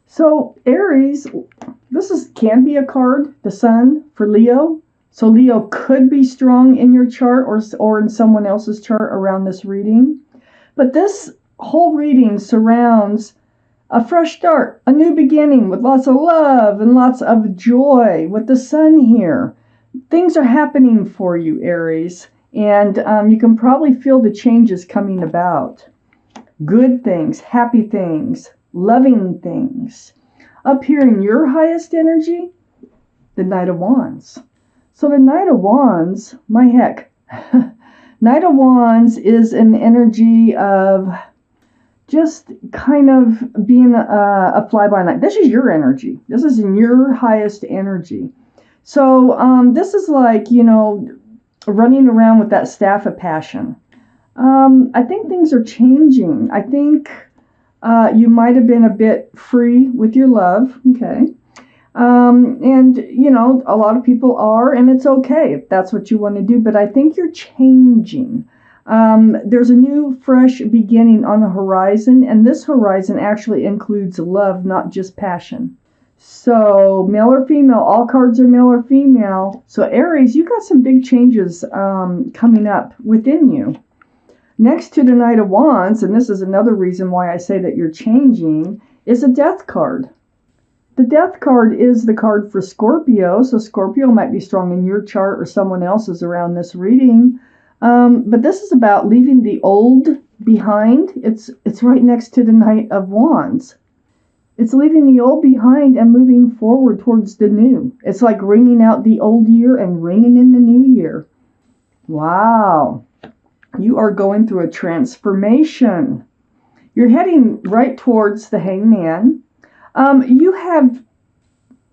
So Aries, can be a card, the Sun for Leo. So Leo could be strong in your chart or in someone else's chart around this reading. But this whole reading surrounds a fresh start, a new beginning with lots of love and lots of joy with the Sun here. Things are happening for you, Aries, and you can probably feel the changes coming about. Good things, happy things, loving things. Up here in your highest energy, the Knight of Wands. So the Knight of Wands, my heck, Knight of Wands is an energy of just kind of being a fly-by-night. This is your energy. This is in your highest energy. So this is like, running around with that staff of passion. I think things are changing. I think you might have been a bit free with your love, okay? And, a lot of people are, and it's okay if that's what you want to do, but I think you're changing. There's a new, fresh beginning on the horizon, and this horizon actually includes love, not just passion. So, male or female, all cards are male or female. So, Aries, you got some big changes coming up within you. Next to the Knight of Wands, and this is another reason why I say that you're changing, is a Death card. The Death card is the card for Scorpio, so Scorpio might be strong in your chart or someone else's around this reading. But this is about leaving the old behind. It's right next to the Knight of Wands. It's leaving the old behind and moving forward towards the new. It's like ringing out the old year and ringing in the new year. Wow. You are going through a transformation. You're heading right towards the Hangman. You have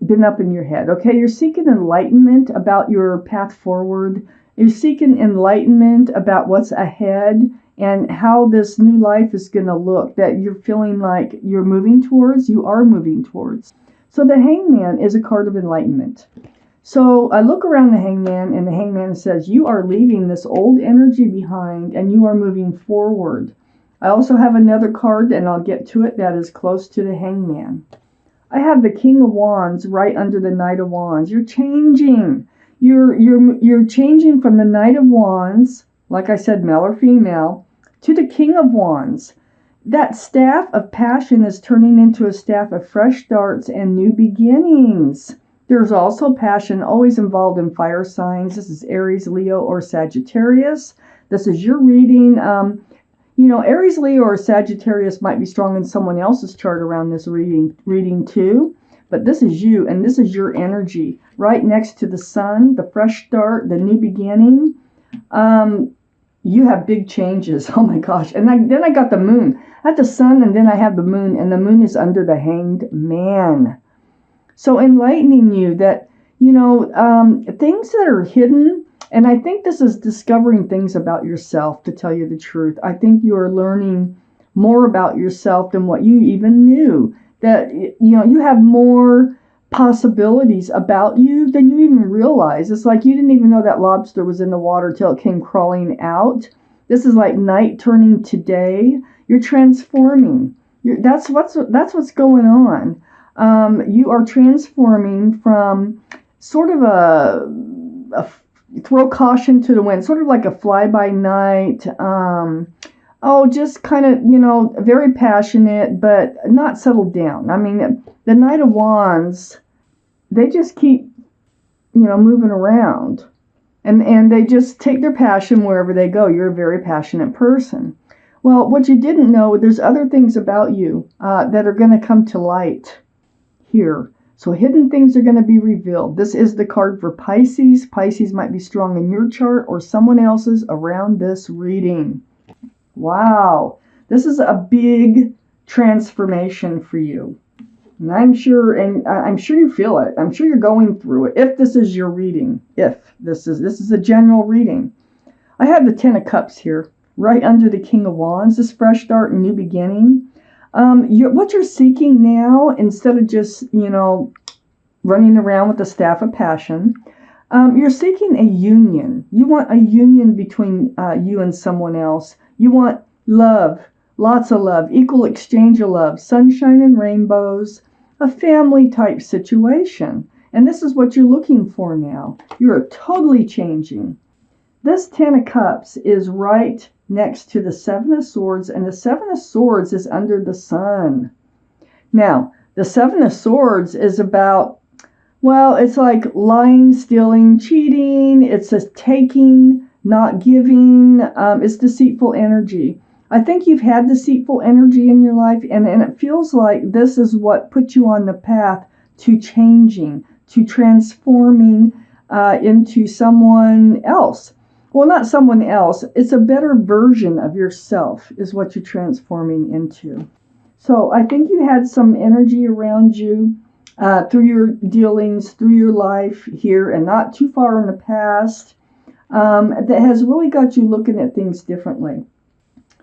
been up in your head, okay? You're seeking enlightenment about your path forward. You're seeking enlightenment about what's ahead and how this new life is going to look, that you're feeling like you're moving towards, you are moving towards. So the Hangman is a card of enlightenment. So I look around the Hangman, and the Hangman says, you are leaving this old energy behind, and you are moving forward. I also have another card, and I'll get to it, that is close to the Hangman. I have the King of Wands right under the Knight of Wands. You're changing. You're changing from the Knight of Wands, like I said, male or female, to the King of Wands. That staff of passion is turning into a staff of fresh starts and new beginnings. There's also passion always involved in fire signs. This is Aries, Leo, or Sagittarius. This is your reading. Aries, Leo, or Sagittarius might be strong in someone else's chart around this reading too. But this is you, and this is your energy. Right next to the Sun, the fresh start, the new beginning. You have big changes. Oh my gosh. And then I got the Moon. I have the Sun, and then I have the Moon, and the Moon is under the Hanged Man. So enlightening you that, things that are hidden, and I think this is discovering things about yourself, to tell you the truth. I think you are learning more about yourself than what you even knew. That, you have more possibilities about you than you even realize. It's like you didn't even know that lobster was in the water till it came crawling out. This is like night turning to day. You're transforming. That's what's going on. You are transforming from sort of a throw caution to the wind, sort of like a fly-by-night, just kind of, very passionate, but not settled down. I mean, the Knight of Wands, they just keep, moving around. And they just take their passion wherever they go. You're a very passionate person. Well, what you didn't know, there's other things about you that are going to come to light here. So hidden things are going to be revealed. This is the card for Pisces. Pisces might be strong in your chart or someone else's around this reading. Wow. This is a big transformation for you. And I'm sure you feel it. I'm sure you're going through it. If this is your reading, if this is a general reading. I have the Ten of Cups here, right under the King of Wands, this fresh start and new beginning. What you're seeking now, instead of just, running around with the staff of passion, you're seeking a union. You want a union between you and someone else. You want love, lots of love, equal exchange of love, sunshine and rainbows. a family type situation. And this is what you're looking for now. You're totally changing. This Ten of Cups is right next to the Seven of Swords, and the Seven of Swords is under the Sun. Now, the Seven of Swords is about, well, it's like lying, stealing, cheating. It's a taking, not giving. It's deceitful energy. I think you've had deceitful energy in your life, and it feels like this is what put you on the path to changing, to transforming into someone else. Well, not someone else. It's a better version of yourself is what you're transforming into. So I think you had some energy around you through your dealings, through your life here, and not too far in the past, that has really got you looking at things differently.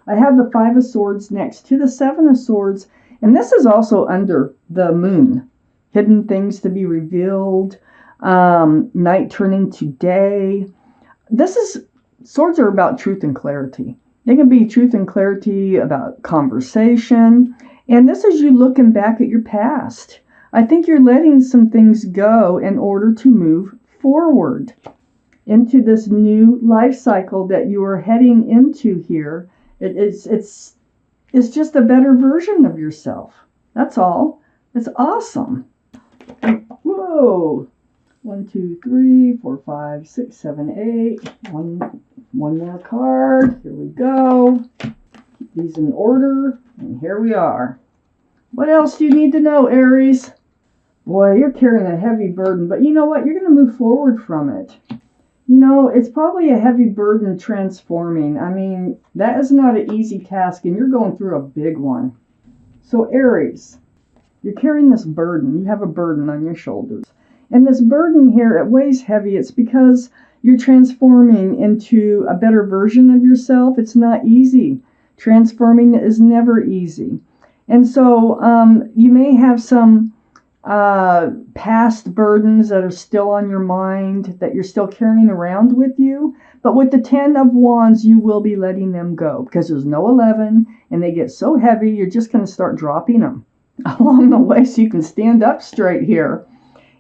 I have the Five of Swords next to the Seven of Swords, and this is also under the moon. Hidden things to be revealed, night turning to day. Swords are about truth and clarity. They can be truth and clarity about conversation, and this is you looking back at your past. I think you're letting some things go in order to move forward into this new life cycle that you are heading into here. It's just a better version of yourself. That's all. It's awesome. Whoa. 1, 2, 3, 4, 5, 6, 7, 8. One more card. Here we go. Keep these in order. And here we are. What else do you need to know, Aries? Boy, you're carrying a heavy burden, but you know what? You're going to move forward from it. You know, it's probably a heavy burden transforming. I mean, that is not an easy task, and you're going through a big one. So, Aries, you're carrying this burden. You have a burden on your shoulders. And this burden here, it weighs heavy. It's because you're transforming into a better version of yourself. It's not easy. Transforming is never easy. And so you may have some past burdens that are still on your mind that you're still carrying around with you. But with the Ten of Wands, you will be letting them go because there's no 11 and they get so heavy, you're just going to start dropping them along the way so you can stand up straight here.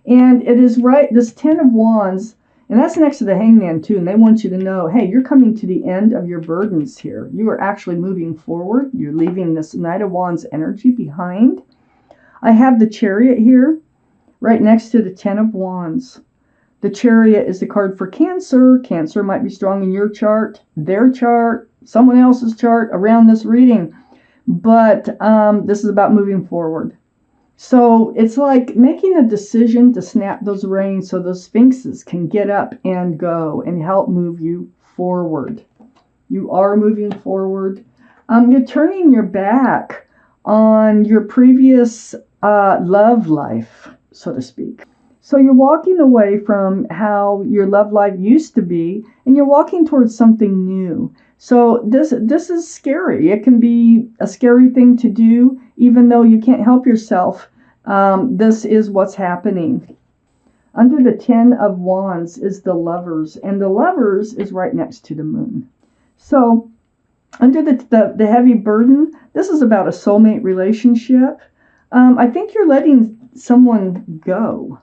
And it is right, this Ten of Wands, and that's next to the Hangman too, and they want you to know, hey, you're coming to the end of your burdens here. You are actually moving forward. You're leaving this Knight of Wands energy behind. I have the Chariot here, right next to the Ten of Wands. The Chariot is the card for Cancer. Cancer might be strong in your chart, their chart, someone else's chart around this reading. But this is about moving forward. So it's like making a decision to snap those reins so those sphinxes can get up and go and help move you forward. You are moving forward. You're turning your back on your previous love life, so to speak. So you're walking away from how your love life used to be, and you're walking towards something new. So this is scary. It can be a scary thing to do, even though you can't help yourself. This is what's happening. Under the Ten of Wands is the Lovers, and the Lovers is right next to the Moon. So under the heavy burden, this is about a soulmate relationship. I think you're letting someone go.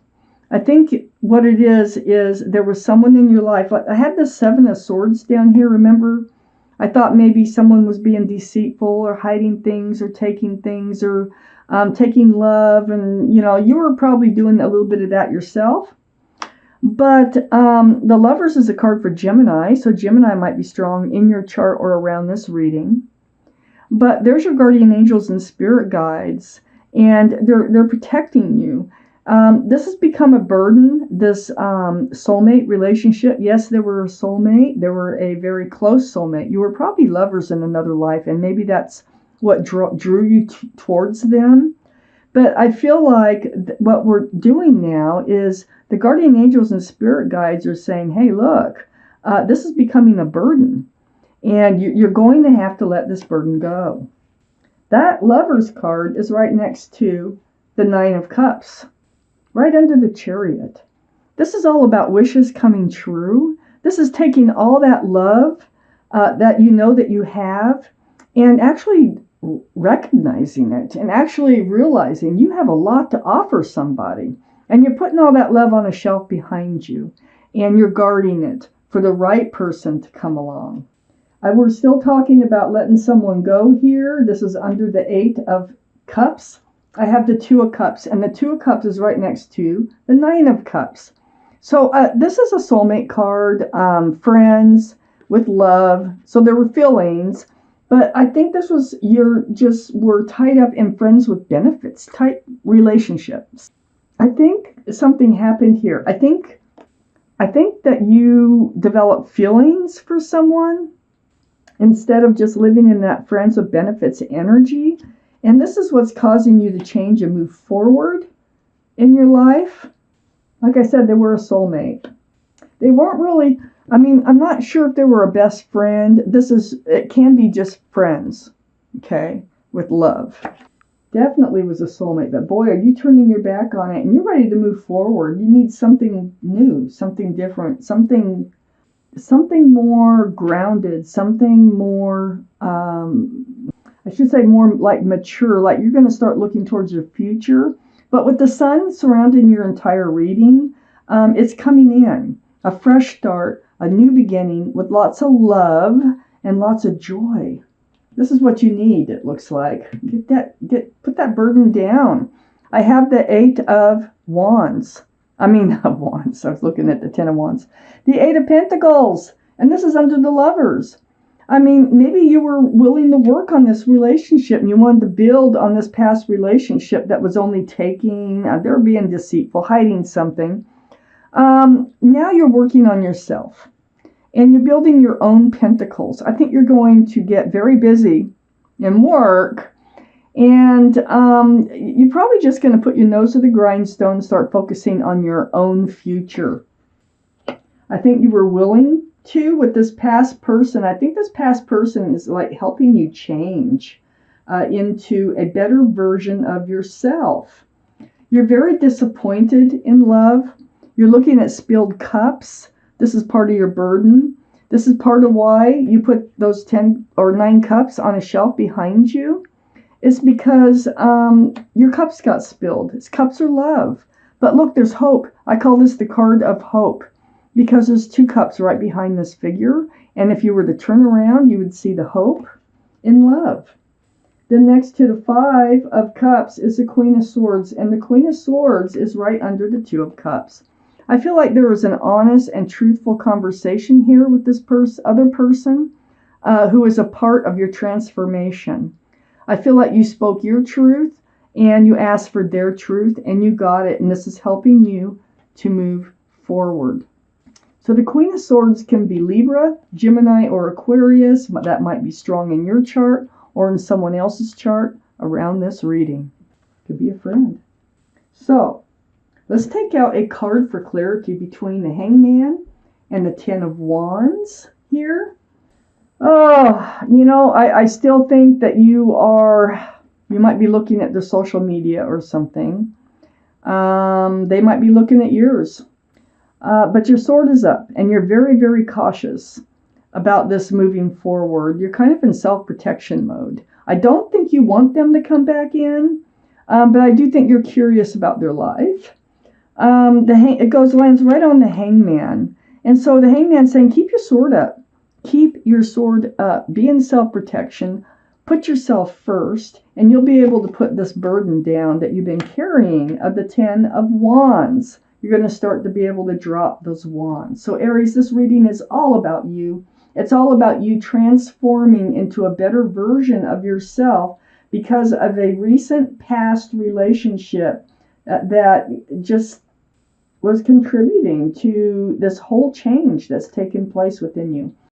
I think what it is there was someone in your life. I had the Seven of Swords down here, remember? I thought maybe someone was being deceitful or hiding things or taking things or taking love. And, you know, you were probably doing a little bit of that yourself. But the Lovers is a card for Gemini. So Gemini might be strong in your chart or around this reading. But there's your guardian angels and spirit guides. And they're protecting you. This has become a burden, this soulmate relationship. Yes, they were a soulmate. They were a very close soulmate. You were probably lovers in another life, and maybe that's what drew you towards them. But I feel like what we're doing now is the guardian angels and spirit guides are saying, hey, look, this is becoming a burden, and you're going to have to let this burden go. That Lovers card is right next to the Nine of Cups. Right under the Chariot. This is all about wishes coming true. This is taking all that love that you know that you have and actually recognizing it and actually realizing you have a lot to offer somebody. And you're putting all that love on a shelf behind you, and you're guarding it for the right person to come along. We're still talking about letting someone go here. This is under the 8 of Cups. I have the 2 of Cups, and the 2 of Cups is right next to the 9 of Cups. So this is a soulmate card, friends with love. So there were feelings, but I think this was were tied up in friends with benefits type relationships. I think something happened here. I think that you developed feelings for someone instead of just living in that friends with benefits energy. And this is what's causing you to change and move forward in your life. Like I said, they were a soulmate. They weren't really, I'm not sure if they were a best friend. It can be just friends, okay, with love. Definitely was a soulmate, but boy, are you turning your back on it and you're ready to move forward. You need something new, something different, something more grounded, something more, I should say more like mature, like you're going to start looking towards your future. But with the sun surrounding your entire reading, it's coming in. A fresh start, a new beginning with lots of love and lots of joy. This is what you need, it looks like. Put that burden down. I have the 8 of Wands. Of Wands. I was looking at the 10 of Wands. The 8 of Pentacles. And this is under the Lovers. Maybe you were willing to work on this relationship and you wanted to build on this past relationship that was only taking, they were being deceitful, hiding something. Now you're working on yourself and you're building your own pentacles. I think you're going to get very busy in work, and you're probably just going to put your nose to the grindstone and start focusing on your own future. I think you were willing to with this past person. I think this past person is like helping you change into a better version of yourself. You're very disappointed in love. You're looking at spilled cups. This is part of your burden. This is part of why you put those 10 or 9 cups on a shelf behind you. It's because your cups got spilled. It's cups are love. But look, there's hope. I call this the card of hope because there's 2 cups right behind this figure. And if you were to turn around, you would see the hope in love. Then next to the 5 of Cups is the Queen of Swords. And the Queen of Swords is right under the 2 of Cups. I feel like there was an honest and truthful conversation here with this other person who is a part of your transformation. I feel like you spoke your truth and you asked for their truth and you got it. And this is helping you to move forward. So the Queen of Swords can be Libra, Gemini, or Aquarius. That might be strong in your chart or in someone else's chart around this reading. Could be a friend. So let's take out a card for clarity between the Hangman and the 10 of Wands here. Oh, I still think that you might be looking at their social media or something. They might be looking at yours. But your sword is up and you're very, very cautious about this moving forward. You're kind of in self-protection mode. I don't think you want them to come back in, but I do think you're curious about their life. It lands right on the Hangman. And so the Hangman's saying, keep your sword up. Keep your sword up. Be in self-protection. Put yourself first, and you'll be able to put this burden down that you've been carrying of the 10 of Wands. You're going to start to be able to drop those wands. So Aries, this reading is all about you. It's all about you transforming into a better version of yourself because of a recent past relationship that just was contributing to this whole change that's taken place within you.